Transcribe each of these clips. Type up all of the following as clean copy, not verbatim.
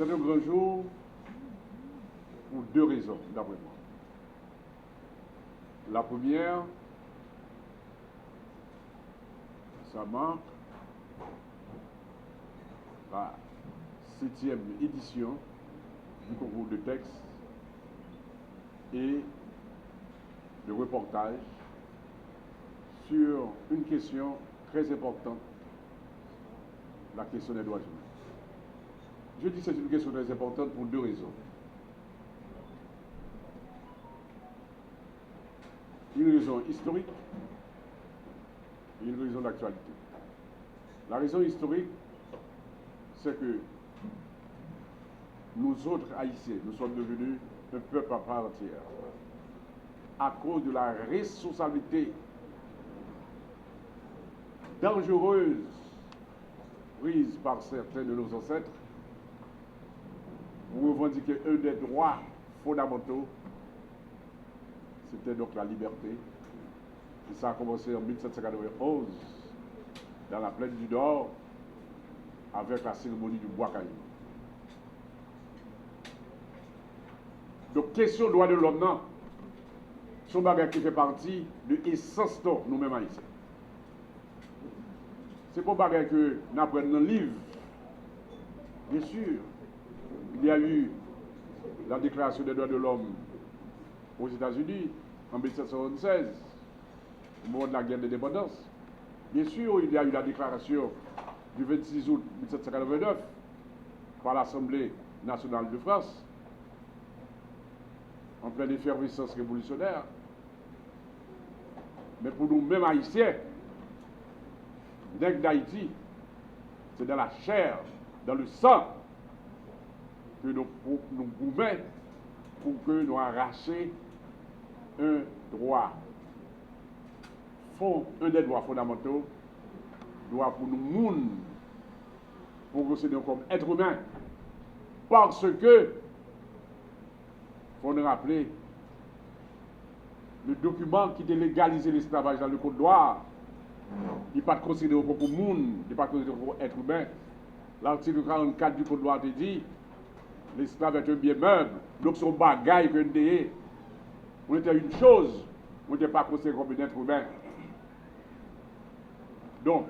C'est un grand jour pour deux raisons, d'après moi. La première, ça marque la 7e édition du concours de texte et de reportage sur une question très importante, la question des droits humains. Je dis que c'est une question très importante pour deux raisons. Une raison historique et une raison d'actualité. La raison historique, c'est que nous autres Haïtiens, nous sommes devenus un peuple à part entière à cause de la responsabilité dangereuse prise par certains de nos ancêtres pour revendiquer un des droits fondamentaux, c'était donc la liberté. Et ça a commencé en 1791 dans la plaine du Nord avec la cérémonie du bois caillou. Donc, question droit de l'homme, non, son bagage qui fait partie de l'essence de nous-mêmes haïtiens. C'est pas bagage que nous apprenons dans le livre. Bien sûr, il y a eu la Déclaration des droits de l'homme aux États-Unis en 1776, au moment de la guerre d'indépendance. Bien sûr, il y a eu la déclaration du 26 août 1789 par l'Assemblée nationale de France, en pleine effervescence révolutionnaire. Mais pour nous-mêmes haïtiens, nègres d'Haïti, c'est dans la chair, dans le sang, que nous pouvons pour que nous arrachions un droit, un des droits fondamentaux, droit pour nous moun, pour considérer comme être humain, parce que, faut nous rappeler, le document qui légalisait l'esclavage dans le Code d'Ivoire, il n'est pas considéré comme moun, il n'est pas considéré comme être humain. L'article 44 du Code d'Ivoire te dit, l'esclave est un bien meuble, donc son bagaille que nous on était une chose, on n'était pas considéré comme un être humain. Donc,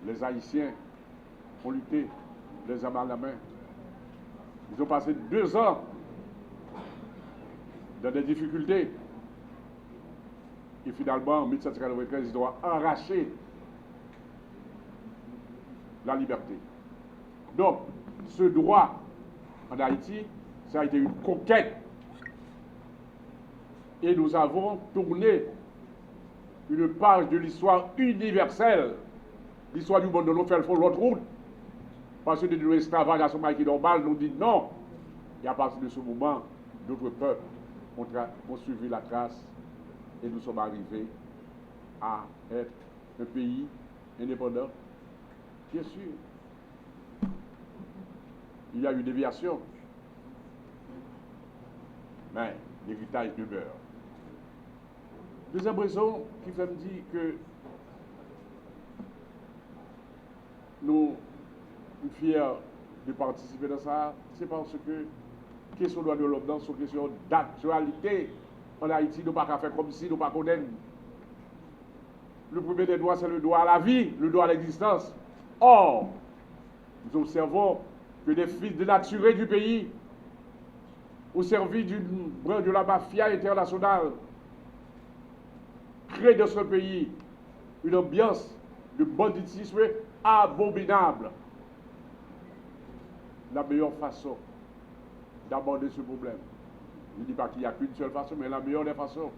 les Haïtiens ont lutté, les armes à la main. Ils ont passé 2 ans dans des difficultés. Et finalement, en 1793, ils doivent arracher la liberté. Donc, ce droit en Haïti, ça a été une conquête. Et nous avons tourné une page de l'histoire universelle, l'histoire du monde de nous fait l'autre route. Parce que de l'esclavage à son qui est normal, nous dit non. Et à partir de ce moment, d'autres peuples ont suivi la trace et nous sommes arrivés à être un pays indépendant. Bien sûr, il y a eu des déviations, mais l'héritage demeure. Deuxième raison qui fait me dire que nous sommes fiers de participer dans ça, c'est parce que question droit de l'homme dans une question d'actualité. En Haïti, nous ne pouvons pas faire comme si nous ne connaissions pas. Le premier des droits, c'est le droit à la vie, le droit à l'existence. Or, nous observons que des fils dénaturés du pays, au service d'une branche de la mafia internationale, créent dans ce pays une ambiance de banditisme abominable. La meilleure façon d'aborder ce problème, je ne dis pas qu'il n'y a qu'une seule façon, mais la meilleure des façons,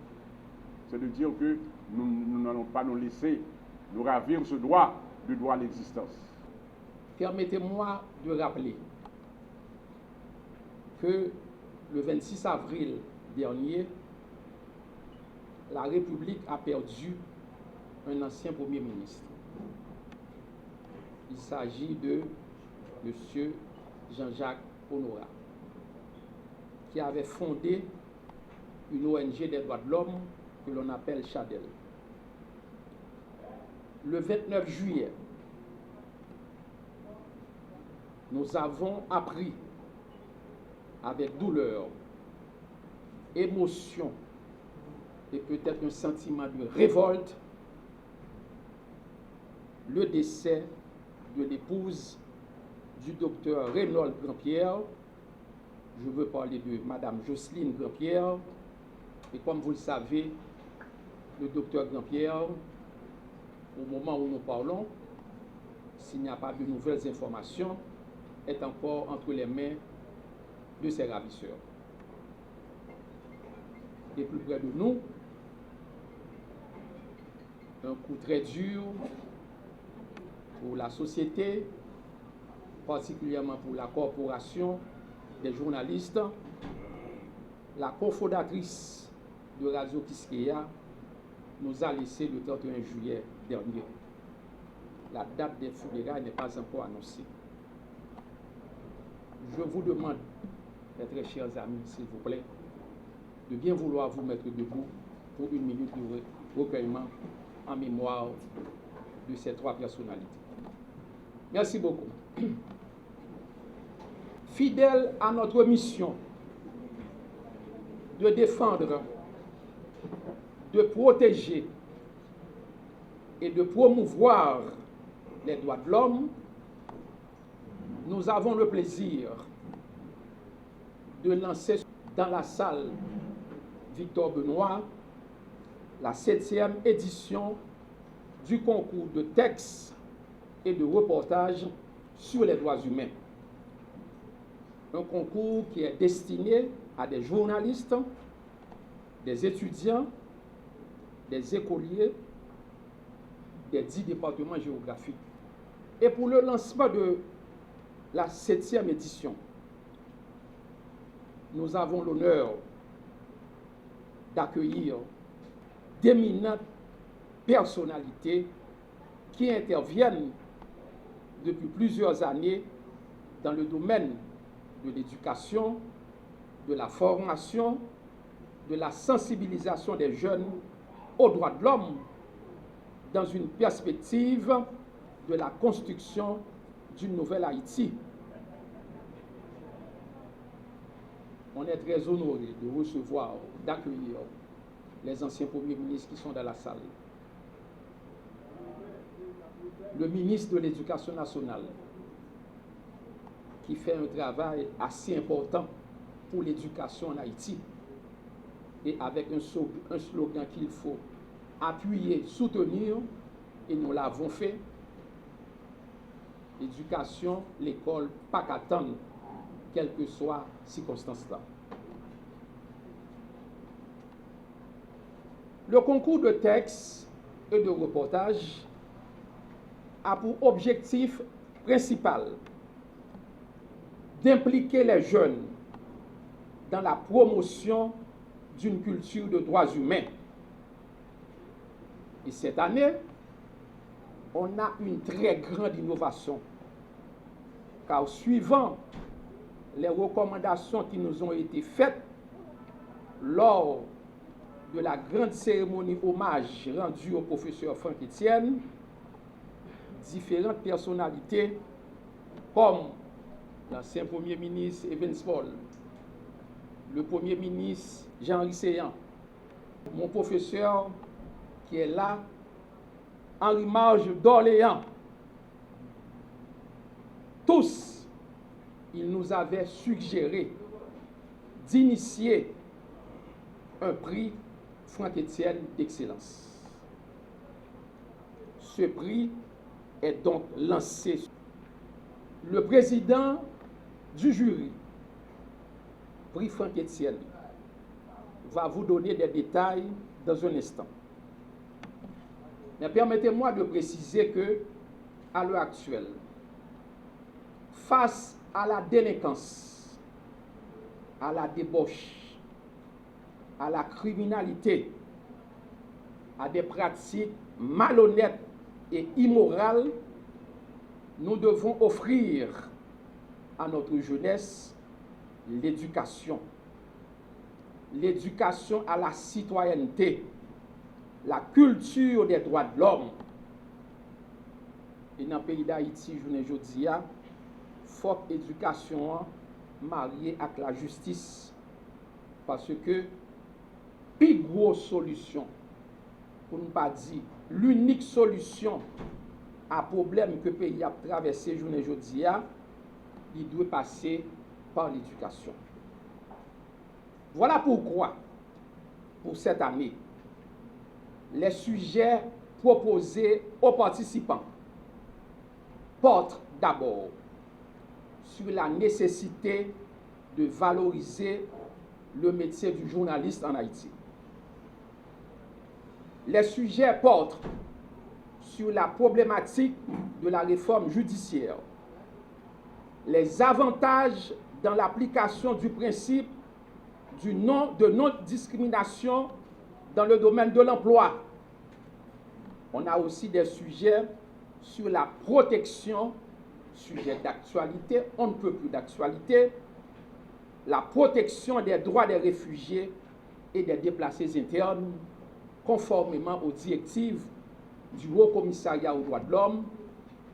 c'est de dire que nous n'allons pas nous laisser nous ravir ce droit, le droit à l'existence. Permettez-moi de rappeler que le 26 avril dernier, la République a perdu un ancien Premier ministre. Il s'agit de M. Jean-Jacques Honorat, qui avait fondé une ONG des droits de l'homme que l'on appelle Chadel. Le 29 juillet, nous avons appris avec douleur, émotion et peut-être un sentiment de révolte le décès de l'épouse du docteur Reynold Grand-Pierre. Je veux parler de Madame Jocelyne Grand-Pierre. Et comme vous le savez, le docteur Grand-Pierre, au moment où nous parlons, s'il n'y a pas de nouvelles informations, est encore entre les mains de ses ravisseurs. Et plus près de nous, un coup très dur pour la société, particulièrement pour la corporation des journalistes, la cofondatrice de Radio Quisqueya nous a laissé le 31 juillet dernier. La date des funérailles n'est pas encore annoncée. Je vous demande, mes très chers amis, s'il vous plaît, de bien vouloir vous mettre debout pour une minute de recueillement en mémoire de ces trois personnalités. Merci beaucoup. Fidèle à notre mission de défendre, de protéger et de promouvoir les droits de l'homme, nous avons le plaisir de lancer dans la salle Victor Benoît la 7e édition du concours de textes et de reportages sur les droits humains. Un concours qui est destiné à des journalistes, des étudiants, des écoliers des 10 départements géographiques. Et pour le lancement de la 7e édition, nous avons l'honneur d'accueillir d'éminentes personnalités qui interviennent depuis plusieurs années dans le domaine de l'éducation, de la formation, de la sensibilisation des jeunes aux droits de l'homme dans une perspective de la construction d'une nouvelle Haïti. On est très honoré de recevoir, d'accueillir les anciens premiers ministres qui sont dans la salle. Le ministre de l'Éducation nationale, qui fait un travail assez important pour l'éducation en Haïti, et avec un slogan qu'il faut appuyer, soutenir, et nous l'avons fait. L'éducation, l'école, pas qu'attendre, quelles que soient les circonstances là. Le concours de textes et de reportages a pour objectif principal d'impliquer les jeunes dans la promotion d'une culture de droits humains. Et cette année, on a une très grande innovation, car suivant les recommandations qui nous ont été faites lors de la grande cérémonie hommage rendue au professeur Franck Etienne, différentes personnalités comme l'ancien Premier ministre Evans Paul, le Premier ministre Jean-Henri Séan, mon professeur qui est là, Henri Marge d'Orléans, tous, ils nous avaient suggéré d'initier un prix Franck Etienne d'excellence. Ce prix est donc lancé. Le président du jury, prix Franck Etienne, va vous donner des détails dans un instant. Mais permettez-moi de préciser que, à l'heure actuelle, face à la délinquance, à la débauche, à la criminalité, à des pratiques malhonnêtes et immorales, nous devons offrir à notre jeunesse l'éducation. L'éducation à la citoyenneté, la culture des droits de l'homme. Et dans le pays d'Haïti, je ne dis pas, faut éducation mariée avec la justice. Parce que, plus grosse solution, pour ne pas dire l'unique solution à problème que le pays a traversé journée aujourd'hui, il doit passer par l'éducation. Voilà pourquoi, pour cette année, les sujets proposés aux participants portent d'abord sur la nécessité de valoriser le métier du journaliste en Haïti. Les sujets portent sur la problématique de la réforme judiciaire, les avantages dans l'application du principe de non-discrimination dans le domaine de l'emploi. On a aussi des sujets sur la protection, sujet d'actualité, on ne peut plus d'actualité, la protection des droits des réfugiés et des déplacés internes, conformément aux directives du Haut Commissariat aux droits de l'homme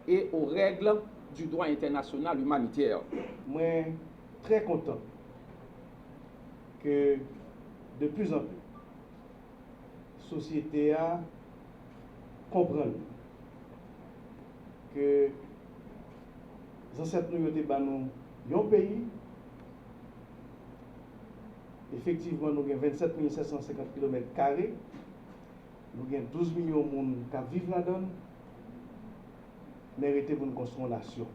et aux règles du droit international humanitaire. Moi, très content que de plus en plus, la société a comprendre que les ancêtres nous ont un pays. Effectivement, nous avons 27 750 km². Nous avons 12 millions de personnes qui vivent là-dedans. Mérité pour nous construire une nation.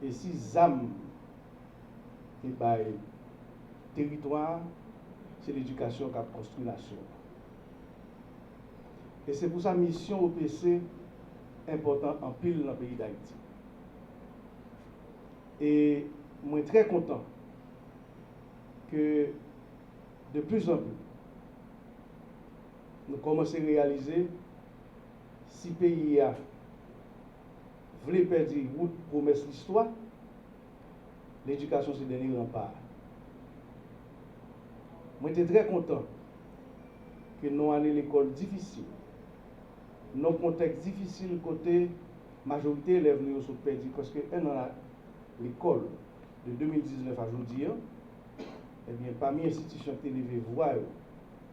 Et si ZAM et territoire, c'est l'éducation qui a construit la nation. Et c'est pour sa mission OPC importante en pile dans le pays d'Haïti. Et moi, très content que de plus en plus, nous commençons à réaliser si le pays a voulu perdre route promesse l'histoire, l'éducation c'est le dernier rempart. Moi, j'étais très content que nous allons à l'école difficile, nos contextes difficiles côté majorité élèves nous sont perdus parce que l'école de 2019 à aujourd'hui, eh bien, parmi les institutions qui élevées voient,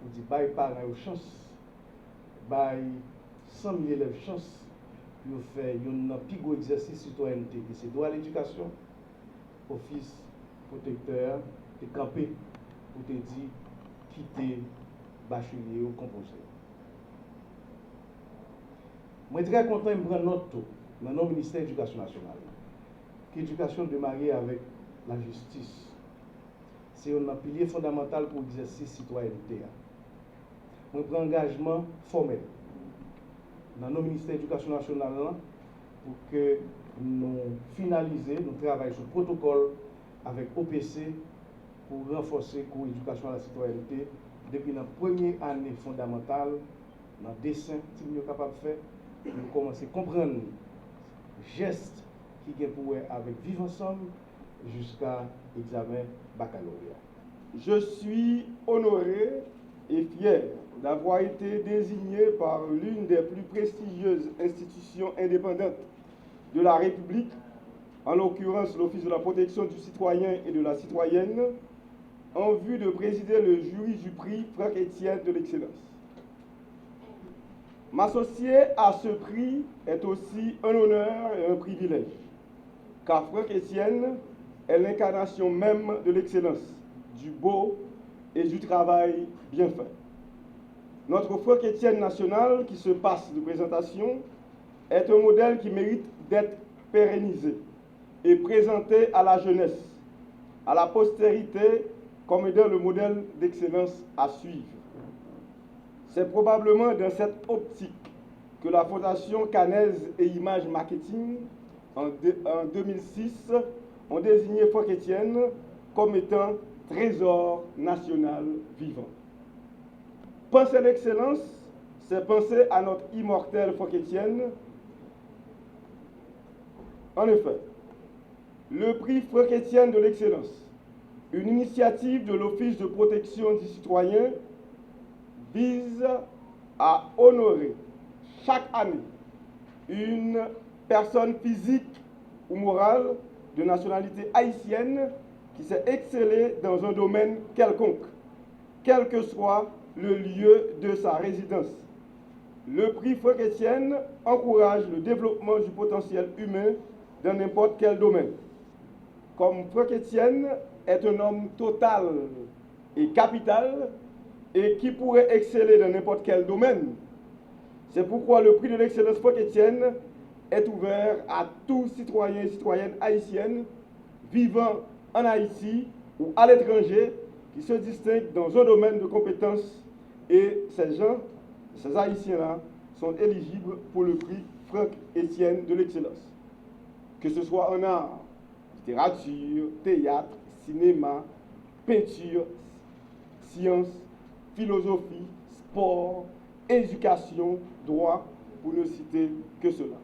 on dit bah parents une chance, bah 100 000 élèves chance pour faire un plus gros exercice citoyenneté et c'est droit à l'éducation, office protecteur, de camper pour te dire quitter bachelier ou composé. Moi, je suis très content de prendre notre tour dans notre ministère de l'Éducation nationale. L'éducation démarrer avec la justice. C'est un pilier fondamental pour l'exercice citoyenneté. Moi, je prends un engagement formel dans nos ministères de l'Éducation nationale pour que nous finalisions, nous travaillions sur le protocole avec OPC pour renforcer l'éducation à la citoyenneté depuis la première année fondamentale, dans le dessin que nous sommes capables de faire. Nous commençons à comprendre les gestes qui sont pour avec vivre ensemble jusqu'à l'examen baccalauréat. Je suis honoré et fier d'avoir été désigné par l'une des plus prestigieuses institutions indépendantes de la République, en l'occurrence l'Office de la protection du citoyen et de la citoyenne, en vue de présider le jury du prix Franck-Étienne de l'excellence. M'associer à ce prix est aussi un honneur et un privilège, car Franck-Étienne est l'incarnation même de l'excellence, du beau et du travail bien fait. Notre Franck-Étienne national, qui se passe de présentation, est un modèle qui mérite d'être pérennisé et présenté à la jeunesse, à la postérité, comme étant le modèle d'excellence à suivre. C'est probablement dans cette optique que la Fondation Canez et Image Marketing, en 2006, ont désigné Franck-Étienne comme étant trésor national vivant. Penser l'excellence, c'est penser à notre immortel Franck-Étienne. En effet, le prix Franck-Étienne de l'excellence, une initiative de l'Office de protection du citoyen, vise à honorer chaque année une personne physique ou morale de nationalité haïtienne qui s'est excellé dans un domaine quelconque, quel que soit le lieu de sa résidence. Le prix Franck Etienne encourage le développement du potentiel humain dans n'importe quel domaine. Comme Franck Etienne est un homme total et capital et qui pourrait exceller dans n'importe quel domaine, c'est pourquoi le prix de l'excellence Franck Etienne est ouvert à tous citoyens et citoyennes haïtiennes vivant en Haïti ou à l'étranger qui se distinguent dans un domaine de compétences, et ces Haïtiens-là sont éligibles pour le prix Franck Etienne de l'excellence. Que ce soit en art, littérature, théâtre, cinéma, peinture, sciences, philosophie, sport, éducation, droit, pour ne citer que cela.